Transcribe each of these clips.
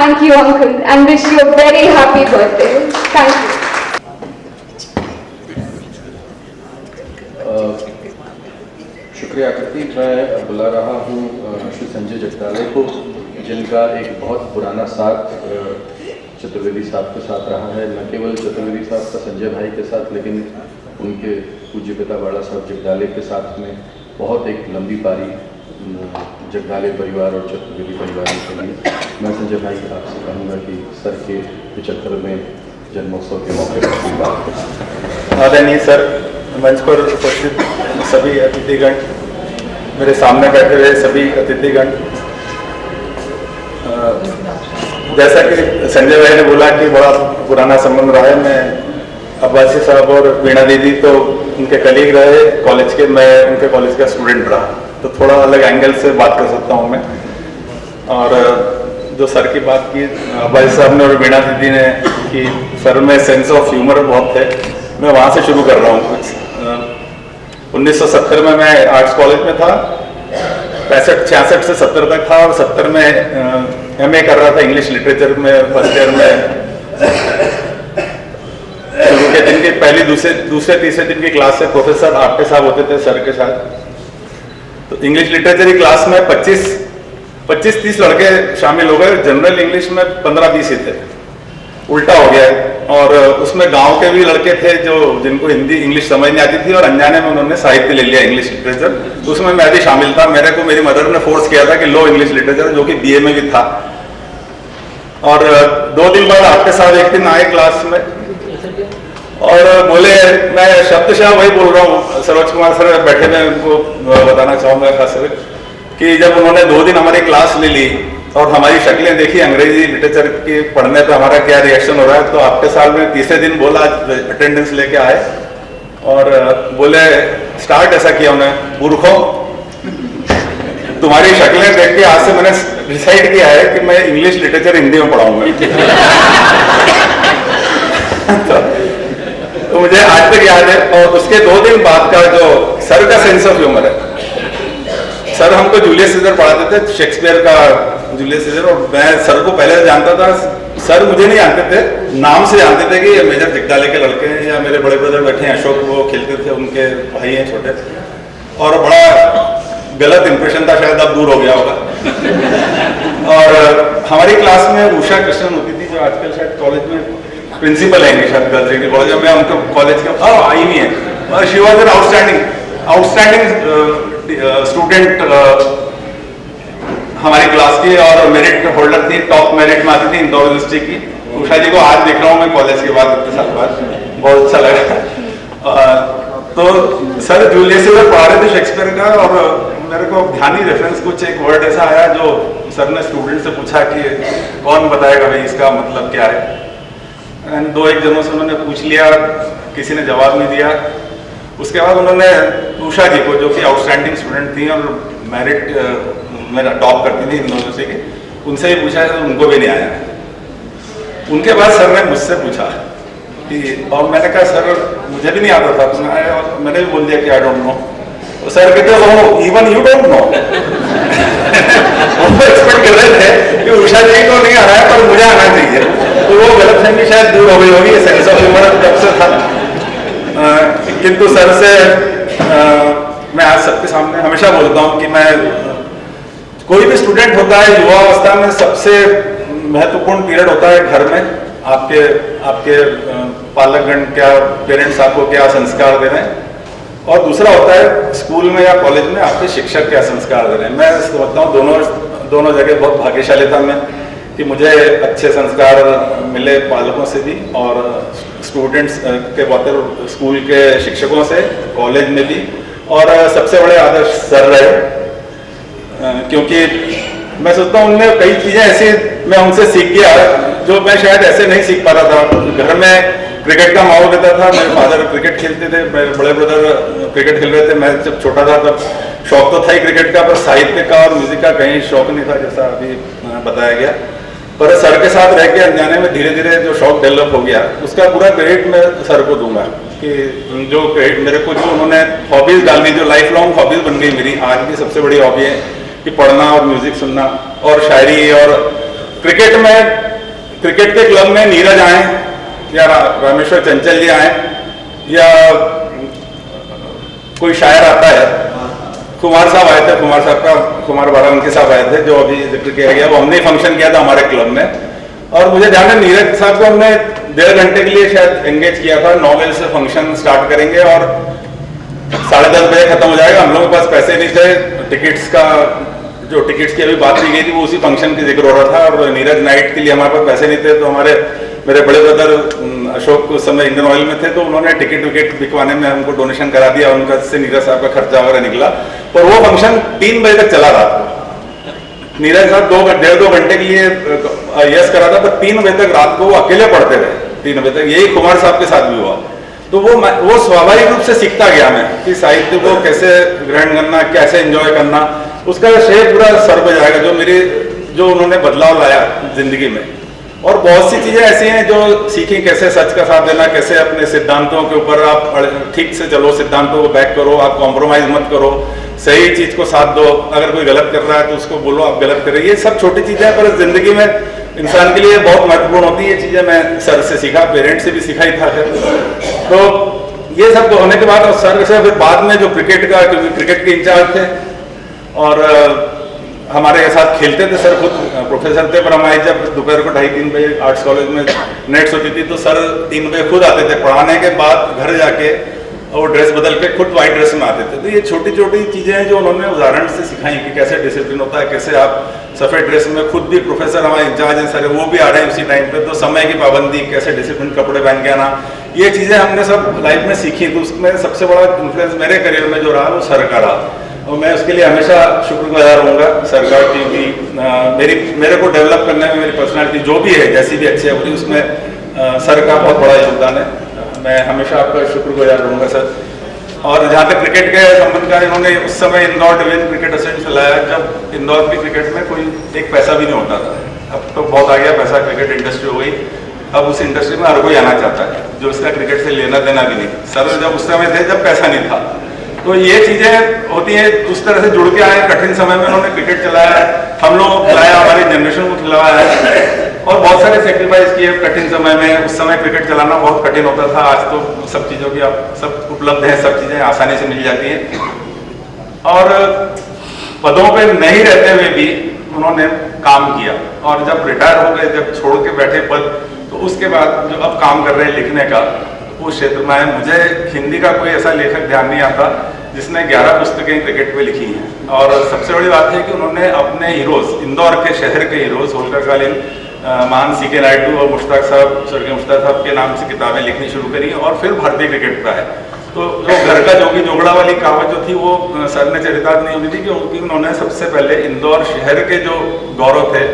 thank you, uncle, and wish you a very happy birthday. Thank you. शुक्रिया आकृति। मैं बुला रहा हूँ श्री संजय जगदाले को, जिनका एक बहुत पुराना साथ चतुर्वेदी साहब के साथ रहा है। न केवल चतुर्वेदी साहब का संजय भाई के साथ, लेकिन उनके पूज्य पिता बाला साहब जगदाले के साथ में बहुत एक लंबी पारी जगदाले परिवार और चतुर्वेदी परिवार के लिए। मैं संजय भाई आपसे कहूँगा कि सर के 75वें जन्मोत्सव के मौके पर बात करें। आदरणीय सर, मंच पर उपस्थित सभी अतिथिगण, मेरे सामने बैठे हुए सभी अतिथिगण, जैसा कि संजय भाई ने बोला कि बड़ा पुराना संबंध रहा है। मैं अब्बासी साहब और वीणा दीदी तो उनके कलीग रहे कॉलेज के, मैं उनके कॉलेज का स्टूडेंट रहा, तो थोड़ा अलग एंगल से बात कर सकता हूँ मैं। और जो सर की बात की अब्बासी साहब ने और वीणा दीदी ने कि सर में सेंस ऑफ ह्यूमर बहुत है, मैं वहाँ से शुरू कर रहा हूँ कुछ। 1970 में मैं आर्ट्स कॉलेज में था, 65-66 से 70 तक था, और 70 में एमए कर रहा था इंग्लिश लिटरेचर में, फर्स्ट ईयर में। शुरू के दिन की पहली दूसरे तीसरे दिन की क्लास से प्रोफेसर आपके साहब होते थे सर के साथ, तो इंग्लिश लिटरेचर की क्लास में 25-30 लड़के शामिल हो गए। जनरल इंग्लिश में 15-20 ही थे, उल्टा हो गया। और उसमें गांव के भी लड़के थे जो जिनको हिंदी इंग्लिश समझ नहीं आती थी, और अनजाने में उन्होंने साहित्य ले लिया इंग्लिश लिटरेचर, तो उसमें मैं भी शामिल था। मेरे को मेरी मदर ने फोर्स किया था कि लो इंग्लिश लिटरेचर, जो कि बीए में भी था। और 2 दिन बाद आपके साथ एक दिन आए क्लास में और बोले, मैं शब्दशाह वही बोल रहा हूँ, सरोज कुमार सर बैठे हुए, उनको बताना चाहूँगा खास कर कि जब उन्होंने 2 दिन हमारी क्लास ले ली और हमारी शक्लें देखी अंग्रेजी लिटरेचर की पढ़ने पे हमारा क्या रिएक्शन हो रहा है, तो आपके साल में तीसरे दिन बोला, अटेंडेंस लेके आए और बोले, स्टार्ट ऐसा किया उन्हें, मूर्खों, तुम्हारी शक्लें देख के आज से मैंने डिसाइड किया है कि मैं इंग्लिश लिटरेचर हिंदी में पढ़ाऊंगा। तो मुझे आज तक याद है। और उसके 2 दिन बाद का जो सर का सेंस ऑफ ह्यूमर है, सर हमको जूलियस सीजर पढ़ाते थे, शेक्सपियर का जूलियस सीजर, और मैं सर को पहले जानता था। सर मुझे नहीं जानते थे, नाम से जानते थे कि ये मेजर जगदाले के लड़के हैं, या मेरे बड़े ब्रदर बैठे हैं अशोक, वो खेलते थे, उनके भाई हैं छोटे। और बड़ा गलत इंप्रेशन था, शायद अब दूर हो गया होगा। और हमारी क्लास में उषा कृष्णन होती थी, जो आजकल शायद कॉलेज में प्रिंसिपल है शायद गर्ल्स डिग्री कॉलेज में, उनको कॉलेज का आई नहीं है। She was an outstanding student हमारी क्लास की, और मेरिट होल्डर थी, टॉप मेरिट में आती थी इंदौर यूनिवर्सिटी की। उषा जी को आज देख रहा हूँ मैं कॉलेज के बाद, इतने साल बाद, बहुत अच्छा लगा। तो सर जूलियस सीजर पढ़ा रहे थे शेक्सपियर का, और मेरे को ध्यानी रेफरेंस कुछ एक वर्ड ऐसा आया जो सर ने स्टूडेंट से पूछा कि कौन बताएगा भाई इसका मतलब क्या है। एंड 2-1 जनों से उन्होंने पूछ लिया, किसी ने जवाब नहीं दिया। उसके बाद उन्होंने उषा जी को, जो कि आउटस्टैंडिंग स्टूडेंट थी और मेरिट मेरा टॉप करती थी यूनिवर्सिटी की, उनसे ही पूछा, तो उनको भी नहीं आया। उनके बाद सर ने मुझसे पूछा कि, और मैंने कहा सर मुझे भी नहीं आता था, तो मैंने भी बोल दिया कि आई डोंट नो। तो सर कहते हो इवन यू डोंट नो। वो एक्सपेक्ट कर रहे थे कि उषा जी को नहीं आ रहा है पर मुझे आना चाहिए, तो वो गलतफहमी शायद दूर हो गई होगी, सेंस ऑफ ह्यूमर जब से था। किंतु सर से मैं आज सबके सामने हमेशा बोलता हूँ कि मैं, कोई भी स्टूडेंट होता है युवा अवस्था में, सबसे महत्वपूर्ण पीरियड होता है घर में। आपके पालकगण क्या, पेरेंट्स आपको क्या संस्कार दे रहे हैं, और दूसरा होता है स्कूल में या कॉलेज में आपके शिक्षक क्या संस्कार दे रहे हैं। मैं समझता हूँ दोनों जगह बहुत भाग्यशाली था मैं, कि मुझे अच्छे संस्कार मिले पालकों से भी, और स्टूडेंट्स के बहुत, स्कूल के शिक्षकों से, कॉलेज में भी, और सबसे बड़े आदर्श सर रहे। क्योंकि मैं सोचता हूँ उनमें कई चीज़ें ऐसी मैं उनसे सीख गया जो मैं शायद ऐसे नहीं सीख पा रहा था। घर में क्रिकेट का माहौल रहता था, मेरे फादर क्रिकेट खेलते थे, मेरे बड़े ब्रदर क्रिकेट खेल रहे थे। मैं जब छोटा था तब शौक तो था ही क्रिकेट का, पर साहित्य का और म्यूजिक का कहीं शौक नहीं था, जैसा अभी बताया गया। पर सर के साथ रह के अनजाने में धीरे धीरे जो शौक डेवलप हो गया, उसका पूरा क्रेडिट मैं सर को दूंगा कि जो क्रेडिट मेरे को, जो उन्होंने हॉबीज डाली, जो लाइफ लॉन्ग हॉबीज बन गई मेरी। आज भी सबसे बड़ी हॉबी है कि पढ़ना और म्यूजिक सुनना और शायरी और क्रिकेट के क्लब में नीरज आए या रामेश्वर चंचल जी आए या कोई शायर आता है, कुमार साहब आए थे, कुमार बारा उनके साहब आए थे जो अभी जिक्र किया गया, वो हमने फंक्शन किया था हमारे क्लब में। और मुझे ध्यान है नीरज साहब को हमने 1.5 घंटे के लिए शायद एंगेज किया था। 9 बजे से फंक्शन स्टार्ट करेंगे और 10:30 बजे खत्म हो जाएगा। हम लोगों के पास पैसे नहीं थे, टिकट्स की अभी बात की गई थी वो उसी फंक्शन की जिक्र हो रहा था, और नीरज नाइट के लिए हमारे पास पैसे नहीं थे, तो मेरे बड़े ब्रदर अशोक उस समय इंडियन ऑयल में थे, तो उन्होंने टिकट विकेट बिकवाने में हमको डोनेशन करा दिया, उनका से नीरज साहब का खर्चा वगैरह निकला। पर वो फंक्शन 3 बजे तक चला रात को। नीरज साहब 1.5-2 घंटे के लिए यस करा था, पर 3 बजे तक रात को वो अकेले पढ़ते रहे, 3 बजे तक। यही कुमार साहब के साथ भी हुआ। तो वो स्वाभाविक रूप से सीखता गया मैं कि साहित्य को कैसे ग्रहण करना, कैसे एंजॉय करना, उसका श्रेय पूरा सर पे जाएगा जो उन्होंने बदलाव लाया जिंदगी में। और बहुत सी चीजें ऐसी हैं जो सीखी, कैसे सच का साथ देना, कैसे अपने सिद्धांतों के ऊपर आप ठीक से चलो, सिद्धांतों को बैक करो, आप कॉम्प्रोमाइज मत करो, सही चीज को साथ दो, अगर कोई गलत कर रहा है तो उसको बोलो आप गलत कर रहे हैं। ये सब छोटी चीजें हैं पर जिंदगी में इंसान के लिए बहुत महत्वपूर्ण होती है। ये चीजें मैं सर से सीखा, पेरेंट्स से भी सीखा ही था। तो ये सब होने के बाद सर से फिर बाद में जो क्रिकेट के इंचार्ज थे और हमारे साथ खेलते थे, सर खुद प्रोफेसर थे, पर हमारी जब दोपहर को 2:30-3 बजे आर्ट्स कॉलेज में नेट्स होती थी तो सर 3 बजे खुद आते थे पढ़ाने के बाद घर जाके, और ड्रेस बदल के खुद वाइट ड्रेस में आते थे। तो ये छोटी छोटी चीजें हैं जो उन्होंने उदाहरण से सिखाई कि कैसे डिसिप्लिन होता है, कैसे आप सफेद ड्रेस में, खुद भी प्रोफेसर हमारे इंचार्ज हैं सर, वो भी आ रहे हैं उसी टाइम पे, तो समय की पाबंदी, कैसे डिसिप्लिन कपड़े पहन के आना, ये चीजें हमने सब लाइफ में सीखी। तो उसमें सबसे बड़ा इन्फ्लुएंस मेरे करियर में जो रहा वो सर का रहा, और मैं उसके लिए हमेशा शुक्रगुजार रहूँगा सरकार की भी। मेरे को डेवलप करने में, मेरी पर्सनालिटी जो भी है जैसी भी अच्छी है बुरी, उसमें सर का बहुत बड़ा योगदान है। मैं हमेशा आपका शुक्रगुजार रहूँगा सर। और जहाँ तक क्रिकेट के संबंध का, इन्होंने उस समय इंदौर डिवीजन क्रिकेट एसोसिएशन चलाया जब इंदौर की क्रिकेट में कोई एक पैसा भी नहीं होता था। अब तो बहुत आ गया पैसा, क्रिकेट इंडस्ट्री हो गई, अब उस इंडस्ट्री में हर कोई आना चाहता है जो इसका क्रिकेट से लेना देना भी नहीं। सर जब उस समय थे जब पैसा नहीं था, तो ये चीजें होती हैं। उस तरह से जुड़ के आए, कठिन समय में उन्होंने क्रिकेट चलाया है, हम लोगों को खिलाया, हमारी जनरेशन को खिलाया है, और बहुत सारे सेक्रीफाइस किए कठिन समय में। उस समय क्रिकेट चलाना बहुत कठिन होता था, आज तो सब चीजों की आप सब उपलब्ध है, सब चीजें आसानी से मिल जाती हैं। और पदों पे नहीं रहते हुए भी उन्होंने काम किया, और जब रिटायर हो गए, जब छोड़ के बैठे पद, तो उसके बाद जो अब काम कर रहे हैं लिखने का, उस क्षेत्र में मुझे हिंदी का कोई ऐसा लेखक ध्यान नहीं आता जिसने 11 पुस्तकें क्रिकेट पे लिखी हैं। और सबसे बड़ी बात है कि उन्होंने अपने हीरोज, इंदौर के शहर के हीरोज, होलकरकालीन महान सीके नायडू और मुश्ताक साहब, स्वर्गीय मुश्ताक साहब के नाम से किताबें लिखनी शुरू करी, और फिर भारतीय क्रिकेट पर आए। तो जो घर का जोगी जोगड़ा वाली कहावत जो थी वो सर ने चरितार्थ नहीं होनी थी, क्योंकि उन्होंने सबसे पहले इंदौर शहर के जो गौरव थे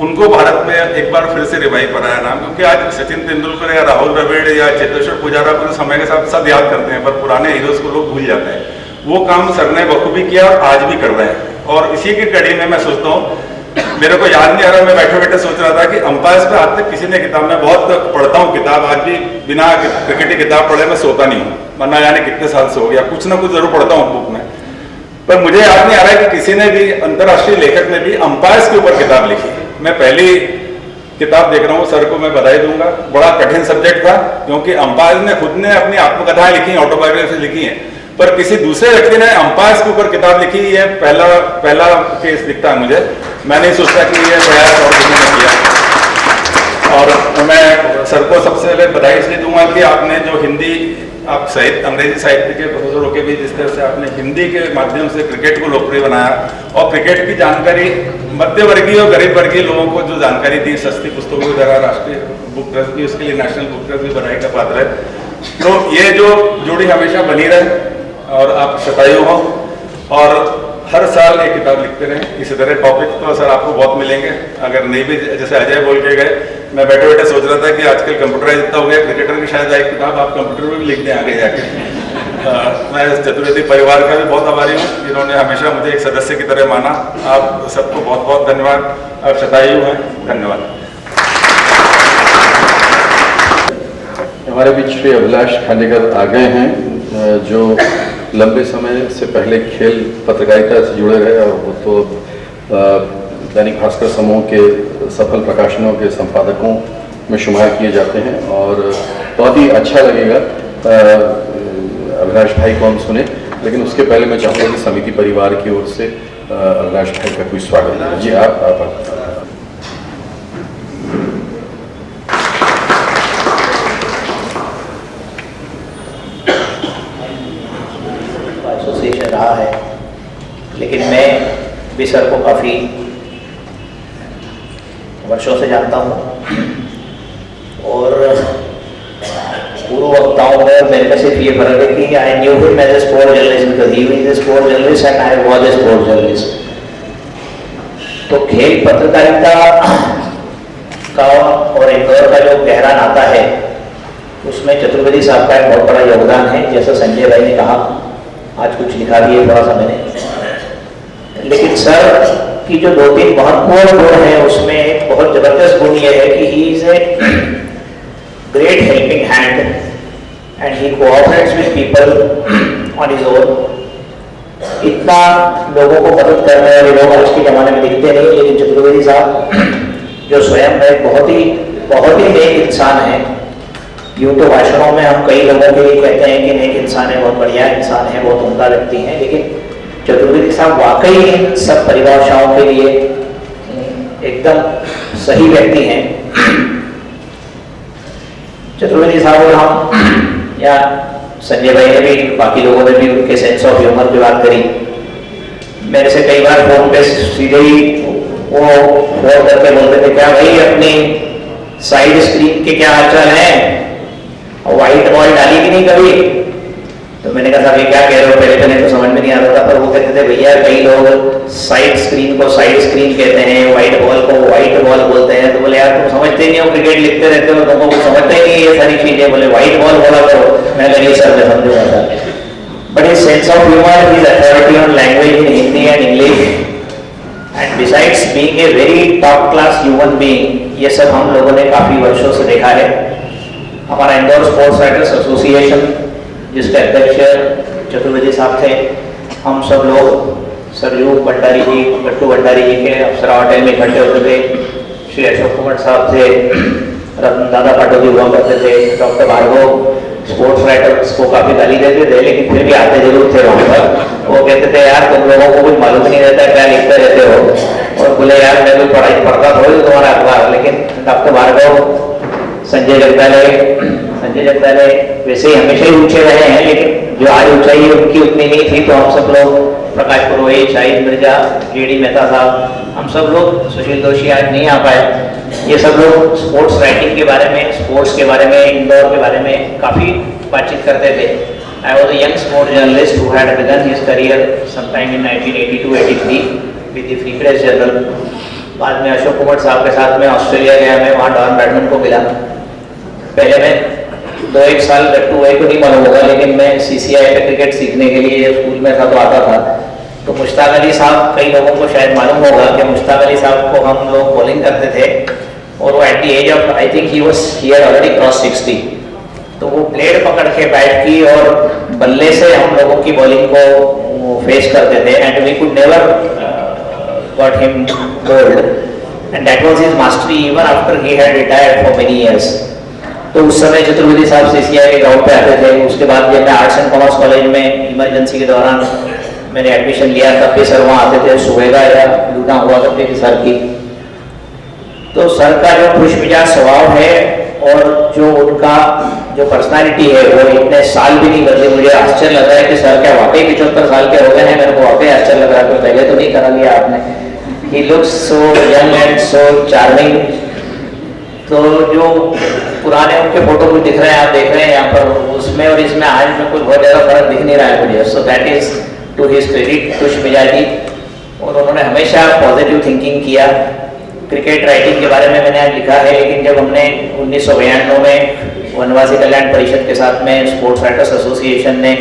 उनको भारत में एक बार फिर से रिवाइव कराया नाम। क्योंकि आज सचिन तेंदुलकर या राहुल द्रविड़ या चेतेश्वर पुजारा को समय के साथ सब याद करते हैं, पर पुराने हीरोज को लोग भूल जाते हैं। वो काम सर ने बखूबी किया और आज भी कर रहे हैं। और इसी की कड़ी में मैं सोचता हूँ, मेरे को याद नहीं आ रहा, मैं बैठे बैठे सोच रहा था कि अंपायर्स पे आज तक किसी ने किताब, मैं बहुत पढ़ता हूँ किताब, आज भी बिना क्रिकेट की किताब पढ़े मैं सोता नहीं हूँ, वरना जाने कितने साल से हो गया, कुछ ना कुछ जरूर पढ़ता हूँ बुक में। पर मुझे याद नहीं आ रहा है कि किसी ने भी, अंतर्राष्ट्रीय लेखक ने भी अंपायर्स के ऊपर किताब लिखी। मैं पहली किताब देख रहा हूँ, सर को मैं बधाई दूंगा। बड़ा कठिन सब्जेक्ट था, क्योंकि अंपायर ने खुद ने अपनी आत्मकथाएं लिखी, ऑटोबायोग्राफी लिखी है, पर किसी दूसरे व्यक्ति ने अंपायर्स के ऊपर किताब लिखी। ये पहला केस दिखता है मुझे। मैं नहीं सोचता कि ये प्रयास और किसी ने किया। और मैं सर को सबसे पहले बधाई इसलिए दूंगा कि आपने जो हिंदी, आप अंग्रेजी साहित्य के प्रोफेसर होकर भी जिस तरह से आपने हिंदी के माध्यम से क्रिकेट को लोकप्रिय बनाया, और क्रिकेट की जानकारी मध्य वर्गीय और गरीब वर्गीय लोगों को जो जानकारी दी सस्ती पुस्तकों की तरह, राष्ट्रीय बुक ट्रस्ट भी उसके लिए नेशनल बुक ट्रस्ट भी बधाई का पात्र है। तो ये जो जोड़ी हमेशा बनी रहे और आप शतायु हो, और हर साल एक किताब लिखते रहें इसी तरह। टॉपिक तो सर आपको बहुत मिलेंगे, अगर नहीं भी, जैसे अजय बोल के गए, मैं बैठे बैठे सोच रहा था कि आजकल कंप्यूटराइज इतना हो गया, क्रिकेटर की शायद एक किताब आप कंप्यूटर में भी लिख दें आगे जाके। मैं चतुर्वेदी परिवार का भी बहुत आभारी हूँ, जिन्होंने हमेशा मुझे एक सदस्य की तरह माना। आप सबको बहुत बहुत धन्यवाद। आप शतायु हैं, धन्यवाद। हमारे बीच श्री अभिलाष खांडेकर आ गए हैं, जो लंबे समय से पहले खेल पत्रकारिता से जुड़े रहे, और वो तो दैनिक भास्कर समूह के सफल प्रकाशनों के संपादकों में शुमार किए जाते हैं और बहुत ही अच्छा लगेगा अभिलाष भाई को हम सुने, लेकिन उसके पहले मैं चाहूँगा कि समिति परिवार की ओर से अभिलाष भाई का कोई स्वागत है। जी आप एसोसिएशन रहा है, लेकिन मैं भी सर को काफ़ी वर्षों से जानता हूँ और पूर्व वक्ताओं में मेरे में सिर्फ ये फर्क है कि I knew him as a sport journalist because he is a sport journalist and I was a sport journalist. तो खेल पत्रकारिता का और इंदौर का जो गहरा नाता है उसमें चतुर्वेदी साहब का एक बहुत बड़ा योगदान है। जैसा संजय भाई ने कहा, आज कुछ लिखा भी है थोड़ा सा मैंने, लेकिन सर की जो 2-3 महत्वपूर्ण गुण है उसमें एक बहुत जबरदस्त गुण ये है कि he is a great helping hand and he cooperates with people on his own. इतना लोगों को मदद करने वाले लोग आज के ज़माने में दिखते नहीं, लेकिन चतुर्वेदी साहब जो स्वयं एक बहुत ही नेक इंसान है। यूँ तो भाषणों में हम कई लोगों के लिए कहते हैं कि नेक इंसान है, बहुत बढ़िया इंसान है, बहुत उम्दा व्यक्ति है, लेकिन चतुर्वेदी साहब वाकई इन सब परिभाषाओं के लिए एकदम सही व्यक्ति हैं। चतुर्वेदी साहब और हम या संजय भाई ने भी, बाकी लोगों ने भी उनके सेंस ऑफ ह्यूमर की बात करी। मेरे से कई बार फोन पे सीधे ही वो फोन करके बोलते थे, क्या भाई अपनी साइड स्क्रीन के क्या हालचाल है, और व्हाइट बॉल डाली कि नहीं कभी? तो मैंने कहा साहब ये क्या कह रहे हो, पहले तो समझ में नहीं आता था, पर वो कहते थे भैया कई लोग साइड स्क्रीन को साइड स्क्रीन कहते हैं, व्हाइट बॉल को व्हाइट बॉल बोलते हैं। तो बोले यार तुम समझते नहीं हो, क्रिकेट लिखते रहते हो, तुमको कुछ समझते ही नहीं ये सारी चीजें। बोले व्हाइट बॉल बोला करो। मैं नहीं सर मैं समझूंगा sir, but his sense of humour, his authority on language in Hindi and English and besides being a very top class human being, ये सब हम लोगों ने काफी वर्षों से देखा है। हमारा इंदौर स्पोर्ट्स राइटर्स एसोसिएशन जिसके अध्यक्ष चतुर्वेदी साहब थे, हम सब लोग सरयू भंडारी जी, गट्टू भंडारी जी के अप्सरा होटल में इकट्ठे होते थे। श्री अशोक कुमार साहब थे, रतन दादा पाटो जी हुआ करते थे, डॉक्टर भार्गव स्पोर्ट्स राइटर्स को काफ़ी गाली देते थे, लेकिन फिर भी आते जरूर थे वहाँ पर। वो कहते थे यार तुम लोगों को कुछ मालूम नहीं रहता क्या लिखते रहते हो, और बोले यार मैं कोई पढ़ाई पढ़ता थोड़ी तुम्हारा अखबार। लेकिन डॉक्टर भार्गव, संजय जगदाले वैसे ही हमेशा ही ऊंचे रहे हैं, लेकिन जो आज ऊंचाई है उनकी उतनी नहीं थी। तो हम सब लोग, प्रकाश पुरोहित, शाहिद मिर्जा, जेडी मेहता साहब, हम सब लोग, सुशील दोषी आज नहीं आ पाए, ये सब लोग स्पोर्ट्स राइटिंग के बारे में, स्पोर्ट्स के बारे में, इंदौर के बारे में काफ़ी बातचीत करते थे। I was a young sports journalist who had begun his career sometime in 1982-83 with the free press journal. बाद में अशोक कुमार साहब के साथ में ऑस्ट्रेलिया गया, मैं वहाँ डॉन ब्रैडमैन को मिला। पहले मैं 2-1 साल गट्टू भाई को नहीं मालूम होगा, लेकिन मैं CCI पे क्रिकेट सीखने के लिए स्कूल में था तो आता था। तो मुश्ताक अली साहब, कई लोगों को शायद मालूम होगा कि मुश्ताक अली साहब को हम लोग बॉलिंग करते थे, और वो at the age of I think he had already cross 60। तो वो ब्लेड पकड़ के बैट की और बल्ले से हम लोगों की बॉलिंग को फेस करते थे, and we could never got him bold, and that was his mastery even after he had retired for many years. तो उस समय चतुर्वेदी साहब CCI के ग्राउंड पे आते थे। उसके बाद जब मैं आर्ट्स एंड कॉमर्स कॉलेज में इमरजेंसी के दौरान मैंने एडमिशन लिया, तब भी सर वहाँ आते थे। सुबेगा या लूना हुआ करती थी सर की। तो सर का जो खुशमिजाज स्वभाव है और जो उनका जो पर्सनालिटी है, वो इतने साल भी नहीं बदले। मुझे आश्चर्य लग रहा है कि सर क्या वाकई 75 साल के हो गए हैं, मेरे को वाकई आश्चर्य लग रहा है, तो पहले तो नहीं करा लिया आपने। He looks so young and so charming. तो जो पुराने उनके फोटो कुछ दिख रहे हैं, आप देख रहे हैं यहाँ पर, उसमें और इसमें आज में कुछ बहुत ज़्यादा फर्क दिख नहीं रहा है मुझे। So that is to his credit, खुशमिजाजी। और उन्होंने हमेशा पॉजिटिव थिंकिंग किया। क्रिकेट राइटिंग के बारे में मैंने आज लिखा है, लेकिन जब हमने 1992 में वनवासी कल्याण परिषद के साथ में स्पोर्ट्स राइटर्स एसोसिएशन ने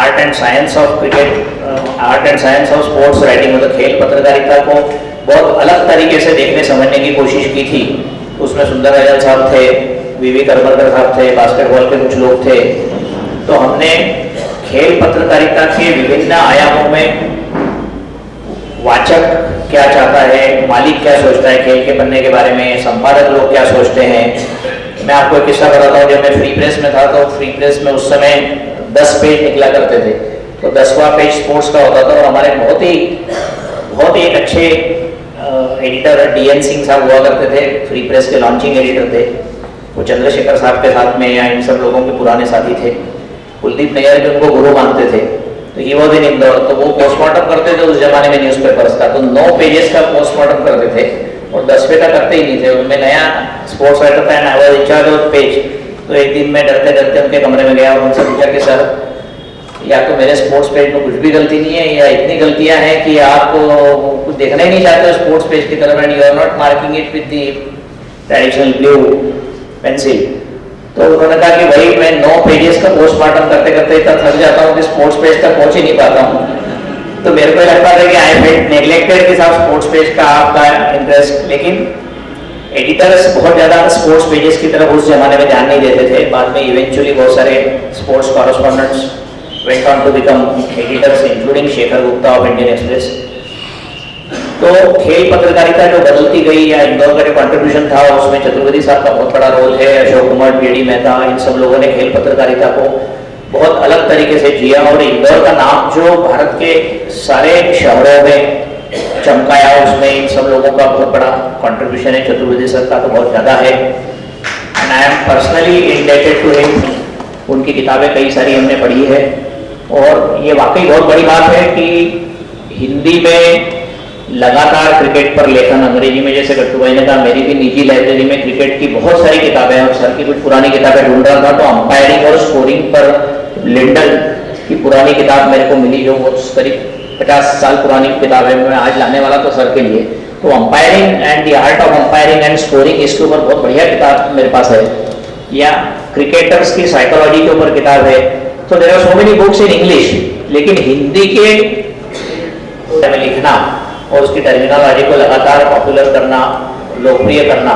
art and science of sports writing, मतलब खेल पत्रकारिता को बहुत अलग तरीके से देखने समझने की कोशिश की थी। उसमें सुंदर राजन साहब थे, वीवी करमरकर साहब थे, बास्केटबॉल के कुछ लोग थे। तो हमने खेल पत्रकारिता के विभिन्न आयामों में वाचक क्या चाहता है, मालिक क्या सोचता है खेल के बनने के बारे में, संपादक लोग क्या सोचते हैं। मैं आपको एक किस्सा बताता हूँ, जब मैं फ्री प्रेस में था तो फ्री प्रेस में उस समय 10 पेज निकला करते थे, तो 10वां पेज स्पोर्ट्स का होता था। और हमारे बहुत ही एक अच्छे एडिटर DN सिंह साहब हुआ करते थे, फ्री प्रेस के लॉन्चिंग एडिटर थे। वो चंद्रशेखर साहब के साथ में या इन सब लोगों के पुराने साथी थे। कुलदीप नैयर भी उनको गुरु मानते थे। तो ये वो दिन इंदौर, तो वो पोस्टमार्टम करते थे उस जमाने में न्यूज़पेपर्स का, तो 9 पेजेस का पोस्टमार्टम करते थे और 10वें का करते ही नहीं थे। उनमें नया स्पोर्ट्स राइटर था and I was in charge of page. तो एक दिन मैं डरते डरते उनके कमरे में गया और उनसे पूछा कि सर, या तो मेरे स्पोर्ट्स पेज में कुछ भी गलती नहीं है या इतनी गलतियां हैं कि आप कुछ देखना ही नहीं चाहते स्पोर्ट्स पेज की तरफ, and you are not marking it with the traditional blue pencil. तो उन्होंने कहा कि भाई मैं 9 पेजेस का पोस्टमार्टम करते करते इतना थक जाता हूँ कि स्पोर्ट्स पेज तक पहुंच ही नहीं पाता हूँ। तो मेरे को लगता था कि आई फेल्ट नेग्लेक्टेड के साथ स्पोर्ट्स पेज का आपका इंटरेस्ट, लेकिन एडिटर्स बहुत ज़्यादा स्पोर्ट्स पेजेस की तरफ उस जमाने में ध्यान नहीं देते थे। बाद में इवेंचुअली बहुत सारे sports correspondents went on to become editors, including Shekhar Gupta of Indian express. तो खेल पत्रकारिता जो बदलती गई या इंदौर का जो कंट्रीब्यूशन था उसमें चतुर्वेदी साहब का बहुत बड़ा रोल है। अशोक कुमार, PD मेहता, इन सब लोगों ने खेल पत्रकारिता को बहुत अलग तरीके से जिया और इंदौर का नाम जो भारत के सारे शहरों में चमकाया, उसमें इन सब लोगों का बहुत बड़ा कंट्रीब्यूशन है। चतुर्वेदी सर का तो बहुत ज़्यादा है and I am personally indebted to him. उनकी किताबें कई सारी हमने पढ़ी है और ये वाकई बहुत बड़ी बात है कि हिंदी में लगातार क्रिकेट पर लेखन, अंग्रेजी में जैसे गट्टू भाई ने कहा, मेरी भी निजी लाइब्रेरी में क्रिकेट की बहुत सारी किताबें हैं और सर की कुछ पुरानी किताबें ढूंढ रहा था तो अंपायरिंग और स्कोरिंग पर लिंडल की पुरानी किताब मेरे को मिली, जो वो करीब 50 साल पुरानी किताब है। मैं आज लाने वाला तो सर के लिए। तो umpiring and the art of umpiring and scoring, इसके ऊपर बहुत बढ़िया किताब मेरे पास है। या क्रिकेटर्स की साइकोलॉजी के ऊपर किताब है। तो there are so many books in English, लेकिन हिंदी के में लिखना और उसकी टर्मिनोलॉजी को लगातार पॉपुलर करना, लोकप्रिय करना,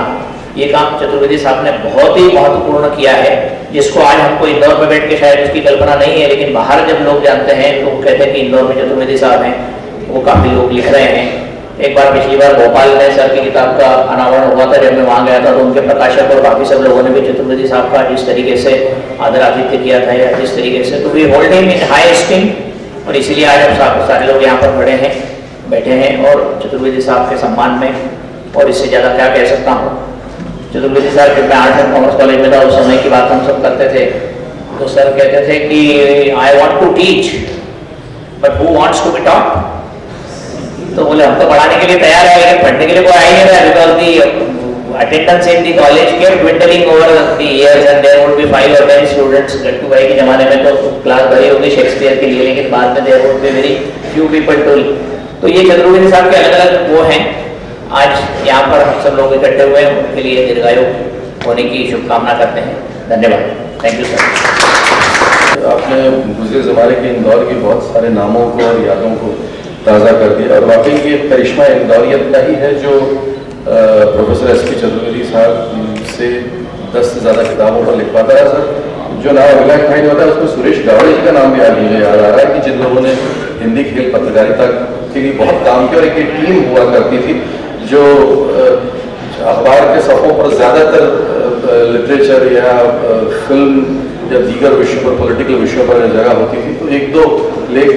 ये काम चतुर्वेदी साहब ने बहुत ही महत्वपूर्ण किया है, जिसको आज हमको इंदौर में बैठ के शायद उसकी कल्पना नहीं है, लेकिन बाहर जब लोग जानते हैं तो वो कहते हैं कि इंदौर में चतुर्वेदी साहब हैं, वो काफ़ी लोग लिख रहे हैं। एक बार पिछली बार भोपाल में सर की किताब का अनावरण हुआ था, जब मैं वहाँ गया था तो उनके प्रकाशक और बाकी सब लोगों ने भी चतुर्वेदी साहब का जिस तरीके से आदर आतिथ्य किया था या जिस तरीके से, तो we hold him in high esteem. और इसीलिए आज हम सारे लोग यहाँ पर खड़े हैं, बैठे हैं और चतुर्वेदी साहब के सम्मान में, और इससे ज़्यादा क्या कह सकता हूँ। चतुर्वेदी साहब जब मैं आर्ट्स एंड कॉमर्स कॉलेज में था उस समय की बात हम सब करते थे, तो सर कहते थे कि I want to teach but who wants to be taught. तो बोले हम तो पढ़ाने के लिए तैयार है लेकिन पढ़ने के लिए कोई आ ही नहीं रहा, because the attendance in the college kept dwindling over the years and there would be 5 or 10 students. Gattu भाई के जमाने में तो क्लास भरी होगी शेक्सपियर के लिए, लेकिन बाद में there would be very few people to. तो ये चतुर्वेदी साहब के अलग अलग वो हैं। आज यहाँ पर हम सब लोग इकट्ठे हुए हैं, उनके लिए दीर्घायु होने की शुभकामना करते हैं। धन्यवाद। Thank you sir. आपने गुजरे ज़माने के इंदौर के बहुत सारे नामों को और यादों को ताज़ा कर दिया, और वाकई ये करिश्मा इंदौरियत का ही है जो प्रोफेसर SP चतुर्वेदी साहब से 10 से ज़्यादा किताबों पर लिख पाता है। सर जो नाम अगला दिखाई होता है उसमें सुरेश गावड़े जी का नाम भी आज मुझे याद आ रहा है कि जिन लोगों ने हिंदी खेल पत्रकारिता के लिए बहुत काम किया, और एक टीम हुआ करती थी जो अखबार के सफ़ों पर ज़्यादातर लिटरेचर या फिल्म या दीगर विषयों पर, पॉलिटिकल विषयों पर जगह होती थी, तो 1-2 लेख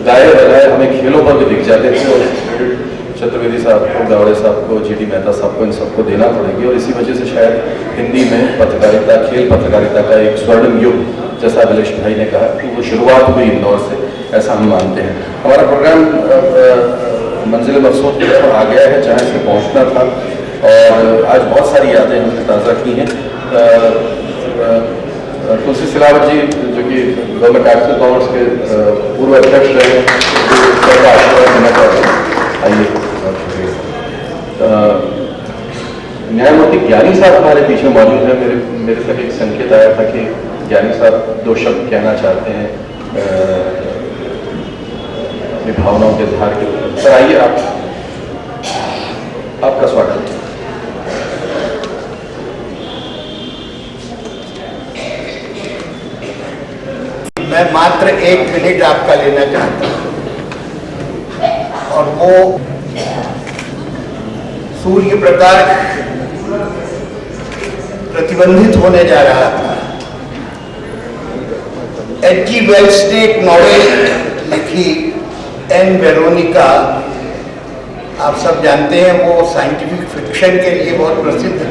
गाए बजाए हमें खेलों पर भी दिख जाते थे, और चतुर्वेदी साहब को, गावड़े साहब को, GD मेहता साहब को, इन सबको देना पड़ेगी। और इसी वजह से शायद हिंदी में पत्रकारिता, खेल पत्रकारिता का एक स्वर्णिम युग, जैसा अभिलेष भाई ने कहा, कि वो शुरुआत हुई इंदौर से, ऐसा हम मानते हैं। हमारा प्रोग्राम मंजिल मकसूद की तरफ आ गया है, जहाँ से पहुँचना था, और आज बहुत सारी यादें हमने ताज़ा की हैं। तुलसी सिलावट जी जो कि गवर्नमेंट आर्ट्स एंड कॉमर्स के पूर्व अध्यक्ष रहे, सबका आशीर्वाद देना चाहते हैं। आइए। न्यायमूर्ति ज्ञानी साहब हमारे पीछे मौजूद हैं। मेरे तक एक संकेत आया था कि ज्ञानी साहब 2 शब्द कहना चाहते हैं अपनी भावनाओं के इजहार के ऊपर। सर आइए, आपका स्वागत है। मैं मात्र 1 मिनट आपका लेना चाहता हूँ, और वो सूर्य प्रकाश प्रतिबंधित होने जा रहा था। H.G. वेल्स ने एक नॉवेल लिखी एन वेरोनिका, आप सब जानते हैं, वो साइंटिफिक फिक्शन के लिए बहुत प्रसिद्ध है।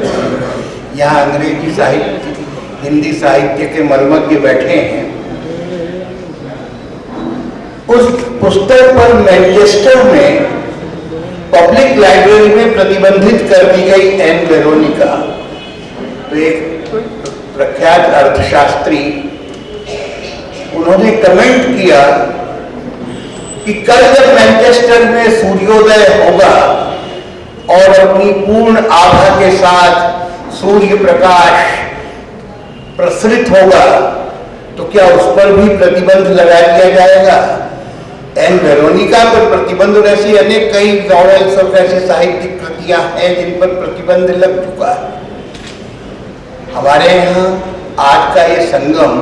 यहाँ अंग्रेजी साहित्य, हिंदी साहित्य के मर्मज्ञ बैठे हैं। उस पुस्तक पर मैनचेस्टर में पब्लिक लाइब्रेरी में प्रतिबंधित कर दी गई एन वेरोनिका। तो एक प्रख्यात अर्थशास्त्री, उन्होंने कमेंट किया कि कल जब मैनचेस्टर में सूर्योदय होगा और अपनी पूर्ण आभा के साथ सूर्य प्रकाश प्रसरित होगा, तो क्या उस पर भी प्रतिबंध लगा दिया जाएगा? एन वेरोनिका पर प्रतिबंध, और ऐसी अनेक कई नॉवेल्स और ऐसी साहित्यिक कृतियां हैं जिन पर प्रतिबंध लग चुका है। हमारे यहाँ आज का ये संगम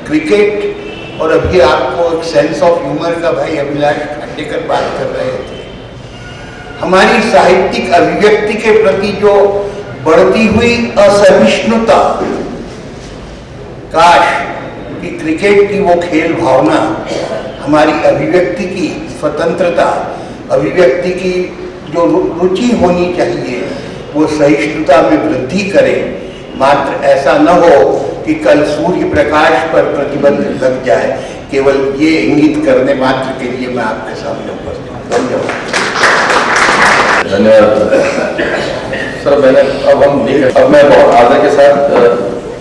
क्रिकेट, और अभी आपको एक सेंस ऑफ ह्यूमर का भाई अभिलाष खांडेकर बात कर रहे थे, हमारी साहित्यिक अभिव्यक्ति के प्रति जो बढ़ती हुई असहिष्णुता, काश कि क्रिकेट की वो खेल भावना हमारी अभिव्यक्ति की स्वतंत्रता, अभिव्यक्ति की जो रुचि होनी चाहिए, वो सहिष्णुता में वृद्धि करे। मात्र ऐसा न हो कि कल सूर्य प्रकाश पर प्रतिबंध लग जाए। केवल ये इंगित करने मात्र के लिए मैं आपके सामने उपस्थित हूं। धन्यवाद। धन्यवाद सर। अब मैं बहुत आदर के साथ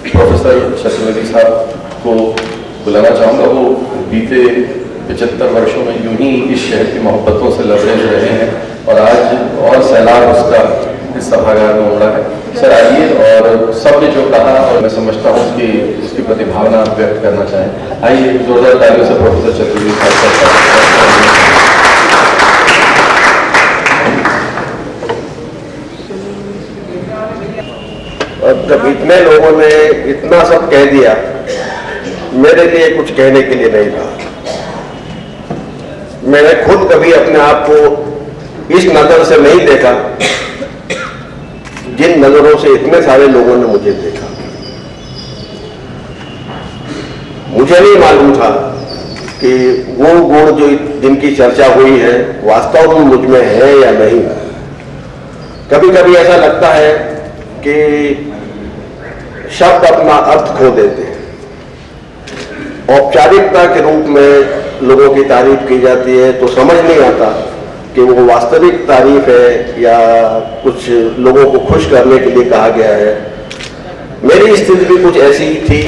प्रोफेसर चतुर्वेदी साहब को बुलाना चाहूँगा। वो बीते 75 वर्षों में यूं ही इस शहर की मोहब्बतों से लबरेज रहे हैं और आज और सैलाब उसका इस सभागार में उमड़ा है। सर आइए, और सबने जो कहा और मैं समझता हूँ कि उसकी प्रतिभावना आप व्यक्त करना चाहें। आइए जोरदार तालियों से प्रोफेसर चतुर्वेदी साहब। और जब इतने लोगों ने इतना सब कह दिया, मेरे लिए कुछ कहने के लिए नहीं रहा। मैंने खुद कभी अपने आप को इस नजर से नहीं देखा जिन नजरों से इतने सारे लोगों ने मुझे देखा। मुझे नहीं मालूम था कि वो गुण जो जिनकी चर्चा हुई है वास्तव में मुझ में है या नहीं। कभी कभी ऐसा लगता है कि शब्द अपना अर्थ खो देते हैं। औपचारिकता के रूप में लोगों की तारीफ की जाती है तो समझ नहीं आता कि वो वास्तविक तारीफ है या कुछ लोगों को खुश करने के लिए कहा गया है। मेरी स्थिति भी कुछ ऐसी ही थी,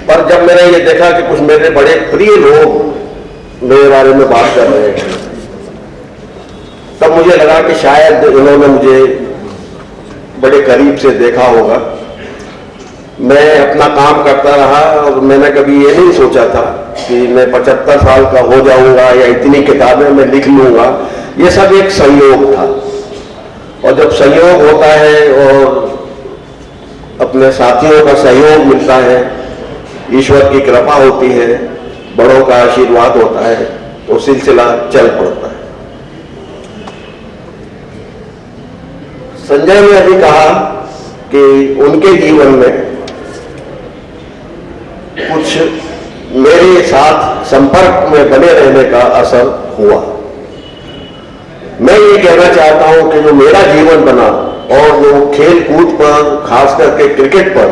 पर जब मैंने ये देखा कि कुछ मेरे बड़े प्रिय लोग मेरे बारे में बात कर रहे हैं, तब मुझे लगा कि शायद इन्होंने मुझे बड़े करीब से देखा होगा। मैं अपना काम करता रहा और मैंने कभी ये नहीं सोचा था कि मैं 75 साल का हो जाऊंगा या इतनी किताबें मैं लिख लूंगा। ये सब एक संयोग था, और जब संयोग होता है और अपने साथियों का सहयोग मिलता है, ईश्वर की कृपा होती है, बड़ों का आशीर्वाद होता है, तो सिलसिला चल पड़ता है। संजय ने अभी कहा कि उनके जीवन में कुछ मेरे साथ संपर्क में बने रहने का असर हुआ। मैं ये कहना चाहता हूं कि जो मेरा जीवन बना और जो खेल कूद पर, खास करके क्रिकेट पर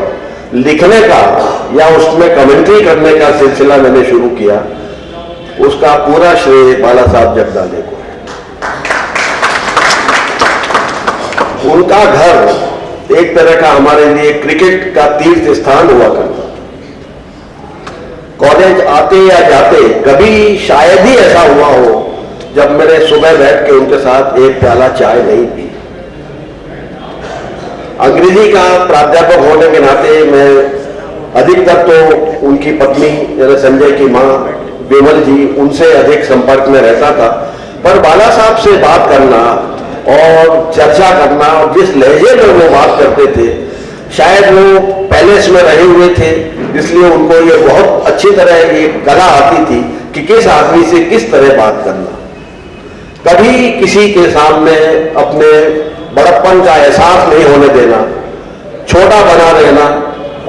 लिखने का या उसमें कमेंट्री करने का सिलसिला मैंने शुरू किया, उसका पूरा श्रेय बाला साहब जगदाले को है। उनका घर एक तरह का हमारे लिए क्रिकेट का तीर्थ स्थान हुआ करता। कॉलेज आते या जाते कभी शायद ही ऐसा हुआ हो जब मैंने सुबह बैठ के उनके साथ एक प्याला चाय नहीं पी। अंग्रेजी का प्राध्यापक होने के नाते मैं अधिकतर तो उनकी पत्नी यानी संजय की मां विमल जी, उनसे अधिक संपर्क में रहता था। पर बाला साहब से बात करना और चर्चा करना, और जिस लहजे में वो बात करते थे, शायद वो पैलेस में रहे हुए थे, इसलिए उनको ये बहुत अच्छी तरह ये कला आती थी कि किस आदमी से किस तरह बात करना। कभी किसी के सामने अपने बड़प्पन का एहसास नहीं होने देना, छोटा बना रहना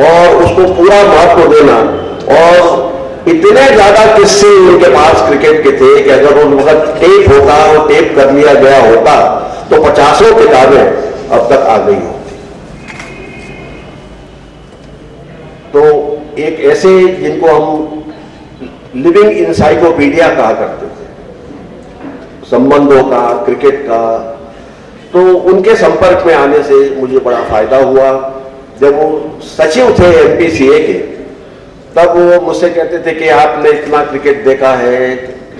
और उसको पूरा महत्व देना। और इतने ज्यादा किस्से उनके पास क्रिकेट के थे कि अगर उन वक्त टेप होता और टेप कर लिया गया होता तो 50 किताबें अब तक आ गई होती। तो एक ऐसे जिनको हम लिविंग इंसाइक्लोपीडिया कहा करते थे, संबंधों का, क्रिकेट का, तो उनके संपर्क में आने से मुझे बड़ा फायदा हुआ। जब वो सचिव थे एमपीसीए के, तब वो मुझसे कहते थे कि आपने इतना क्रिकेट देखा है,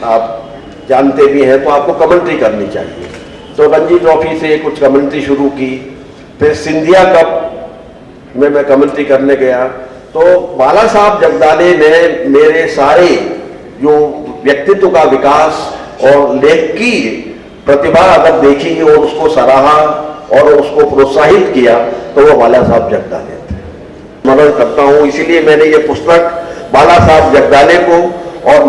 आप जानते भी हैं, तो आपको कमेंट्री करनी चाहिए। तो रणजी ट्रॉफी से कुछ कमेंट्री शुरू की, फिर सिंधिया कप में मैं कमेंट्री करने गया। तो बाला साहब जगदाले ने मेरे सारे जो व्यक्तित्व का विकास और लेख की प्रतिभा अगर देखी और उसको सराहा और उसको प्रोत्साहित किया, तो वो बाला साहब जगदाले थे। स्मरण करता हूं, इसीलिए मैंने ये पुस्तक बाला साहब जगदाले को और